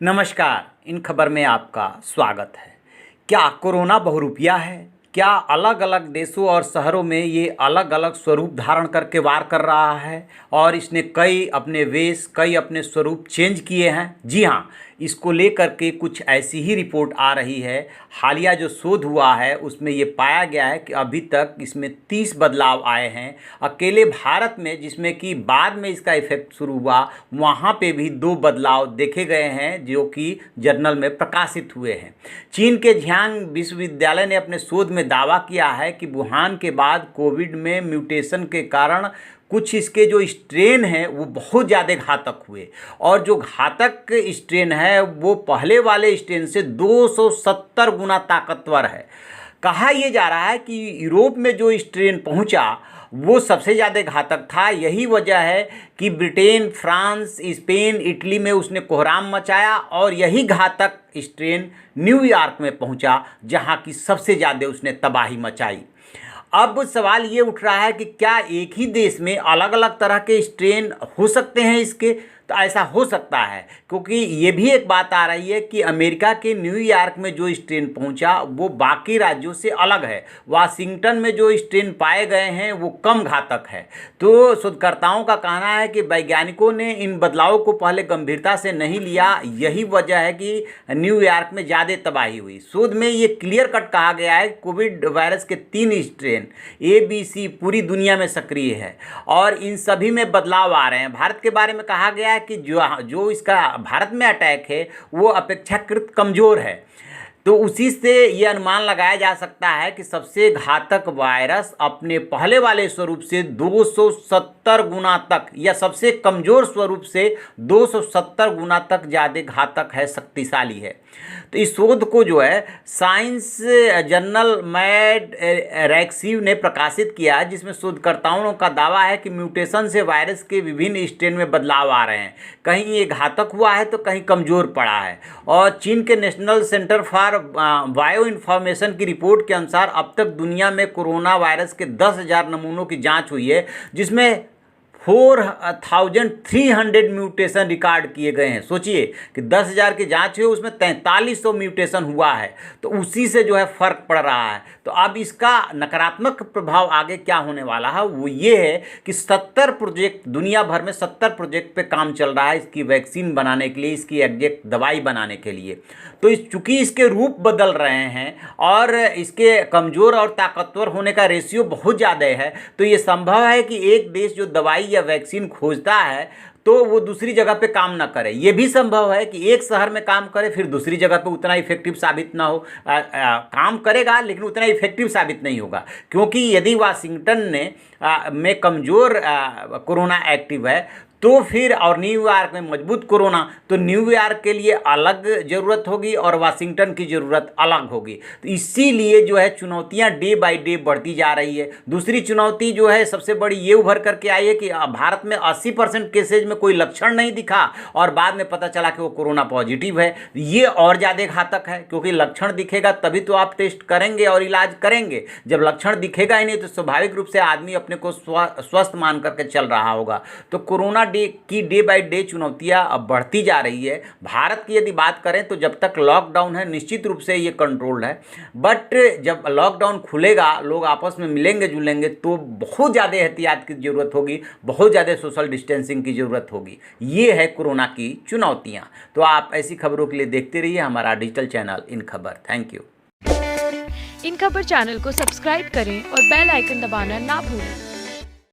नमस्कार। इन खबर में आपका स्वागत है। क्या कोरोना बहुरूपिया है? क्या अलग अलग देशों और शहरों में ये अलग अलग स्वरूप धारण करके वार कर रहा है और इसने कई अपने वेश, कई अपने स्वरूप चेंज किए हैं? जी हाँ, इसको लेकर के कुछ ऐसी ही रिपोर्ट आ रही है। हालिया जो शोध हुआ है उसमें ये पाया गया है कि अभी तक इसमें 30 बदलाव आए हैं। अकेले भारत में, जिसमें कि बाद में इसका इफेक्ट शुरू हुआ, वहाँ पे भी 2 बदलाव देखे गए हैं जो कि जर्नल में प्रकाशित हुए हैं। चीन के झियांग विश्वविद्यालय ने अपने शोध में दावा किया है कि वुहान के बाद कोविड में म्यूटेशन के कारण कुछ इसके जो स्ट्रेन हैं वो बहुत ज़्यादा घातक हुए और जो घातक स्ट्रेन है वो पहले वाले स्ट्रेन से 270 गुना ताकतवर है। कहा यह जा रहा है कि यूरोप में जो स्ट्रेन पहुंचा वो सबसे ज़्यादा घातक था। यही वजह है कि ब्रिटेन, फ्रांस, स्पेन, इटली में उसने कोहराम मचाया और यही घातक स्ट्रेन न्यूयॉर्क में पहुंचा जहां की सबसे ज़्यादा उसने तबाही मचाई। अब सवाल ये उठ रहा है कि क्या एक ही देश में अलग अलग तरह के स्ट्रेन हो सकते हैं इसके? तो ऐसा हो सकता है, क्योंकि ये भी एक बात आ रही है कि अमेरिका के न्यूयॉर्क में जो स्ट्रेन पहुंचा वो बाकी राज्यों से अलग है। वाशिंगटन में जो स्ट्रेन पाए गए हैं वो कम घातक है। तो शोधकर्ताओं का कहना है कि वैज्ञानिकों ने इन बदलावों को पहले गंभीरता से नहीं लिया। यही वजह है कि न्यूयॉर्क में ज़्यादा तबाही हुई। शोध में ये क्लियर कट कहा गया है कोविड वायरस के 3 स्ट्रेन ABC पूरी दुनिया में सक्रिय है और इन सभी में बदलाव आ रहे हैं। भारत के बारे में कहा गया है कि जो इसका भारत में अटैक है वो अपेक्षाकृत कमज़ोर है। तो उसी से ये अनुमान लगाया जा सकता है कि सबसे घातक वायरस अपने पहले वाले स्वरूप से 270 गुना तक या सबसे कमज़ोर स्वरूप से 270 गुना तक ज़्यादा घातक है, शक्तिशाली है। तो इस शोध को जो है साइंस जर्नल मैड रैक्सीव ने प्रकाशित किया, जिसमें शोधकर्ताओं का दावा है कि म्यूटेशन से वायरस के विभिन्न स्ट्रेन में बदलाव आ रहे हैं। कहीं ये घातक हुआ है तो कहीं कमज़ोर पड़ा है। और चीन के national centre for bio information की रिपोर्ट के अनुसार अब तक दुनिया में कोरोना वायरस के 10,000 नमूनों की जांच हुई है, जिसमें 4,300 म्यूटेशन रिकॉर्ड किए गए हैं। सोचिए कि 10,000 की जांच हुई, उसमें 4300 म्यूटेशन हुआ है। तो उसी से जो है फ़र्क पड़ रहा है। तो अब इसका नकारात्मक प्रभाव आगे क्या होने वाला है वो ये है कि 70 प्रोजेक्ट, दुनिया भर में 70 प्रोजेक्ट पे काम चल रहा है इसकी वैक्सीन बनाने के लिए, इसकी एग्जैक्ट दवाई बनाने के लिए। तो चूँकि इसके रूप बदल रहे हैं और इसके कमज़ोर और ताकतवर होने का रेशियो बहुत ज़्यादा है, तो ये संभव है कि एक देश जो दवाई या वैक्सीन खोजता है तो वो दूसरी जगह पे काम ना करे। ये भी संभव है कि एक शहर में काम करे फिर दूसरी जगह पे उतना इफेक्टिव साबित ना हो। काम करेगा लेकिन उतना इफेक्टिव साबित नहीं होगा, क्योंकि यदि वाशिंगटन में कमज़ोर कोरोना एक्टिव है तो फिर और न्यूयॉर्क में मजबूत कोरोना, तो न्यूयॉर्क के लिए अलग ज़रूरत होगी और वाशिंगटन की ज़रूरत अलग होगी। तो इसीलिए जो है चुनौतियां डे बाय डे बढ़ती जा रही है। दूसरी चुनौती जो है सबसे बड़ी ये उभर करके आई है कि भारत में 80% केसेज में कोई लक्षण नहीं दिखा और बाद में पता चला कि वो कोरोना पॉजिटिव है। ये और ज़्यादा घातक है, क्योंकि लक्षण दिखेगा तभी तो आप टेस्ट करेंगे और इलाज करेंगे। जब लक्षण दिखेगा ही नहीं तो स्वाभाविक रूप से आदमी अपने को स्वस्थ मान करके चल रहा होगा। तो कोरोना डे बाय डे चुनौतियां अब बढ़ती जा रही है। भारत की यदि बात करें तो जब तक लॉकडाउन है निश्चित रूप से ये कंट्रोल्ड है, बट जब लॉकडाउन खुलेगा, लोग आपस में मिलेंगे जुलेंगे तो बहुत ज़्यादा एहतियात की ज़रूरत होगी, बहुत ज़्यादा सोशल डिस्टेंसिंग की ज़रूरत होगी। ये है कोरोना की चुनौतियाँ। तो आप ऐसी खबरों के लिए देखते रहिए हमारा डिजिटल चैनल इन खबर। Thank you. इन खबर चैनल को सब्सक्राइब करें और बेल आइकन दबाना ना भूलें